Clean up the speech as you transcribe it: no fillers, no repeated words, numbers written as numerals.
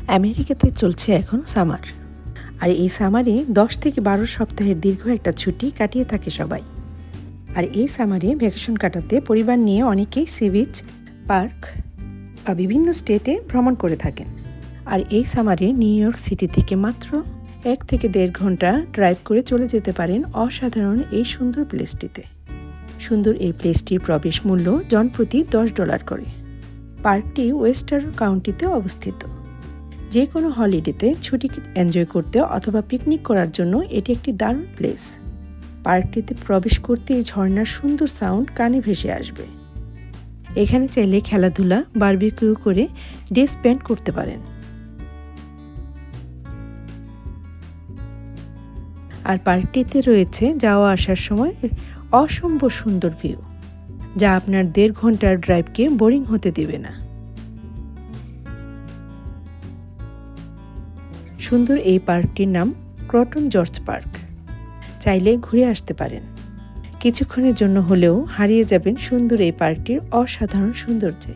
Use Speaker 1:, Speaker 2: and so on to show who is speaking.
Speaker 1: আমেরিকাতে চলছে এখন সামার, আর এই সামারে 10 থেকে 12 সপ্তাহের দীর্ঘ একটা ছুটি কাটিয়ে থাকে সবাই। আর এই সামারে ভ্যাকেশন কাটাতে পরিবার নিয়ে অনেকেই সি বিচ, পার্ক বা বিভিন্ন স্টেটে ভ্রমণ করে থাকেন। আর এই সামারে নিউ ইয়র্ক সিটি থেকে মাত্র 1 থেকে 1.5 ঘন্টা ড্রাইভ করে চলে যেতে পারেন অসাধারণ এই সুন্দর প্লেসটিতে। সুন্দর এই প্লেসটির প্রবেশ মূল্য জনপ্রতি $10 করে। পার্কটি ওয়েস্টার কাউন্টিতে অবস্থিত। যে কোনো হলিডেতে ছুটি এনজয় করতে অথবা পিকনিক করার জন্য এটি একটি দারুণ প্লেস। পার্কটিতে প্রবেশ করতেই ঝর্ণার সুন্দর সাউন্ড কানে ভেসে আসবে। এখানে চাইলে খেলাধুলা, বারবিকিউ করে ডে স্পেন্ড করতে পারেন। আর পার্কটিতে রয়েছে যাওয়া আসার সময় অসম্ভব সুন্দর ভিউ, যা আপনার 1.5 ঘন্টার ড্রাইভকে বোরিং হতে দেবে না। সুন্দর এই পার্কটির নাম ক্রটন জর্জ পার্ক। চাইলে ঘুরে আসতে পারেন। কিছুক্ষণের জন্য হলেও হারিয়ে যাবেন সুন্দর এই পার্কটির অসাধারণ সৌন্দর্যে।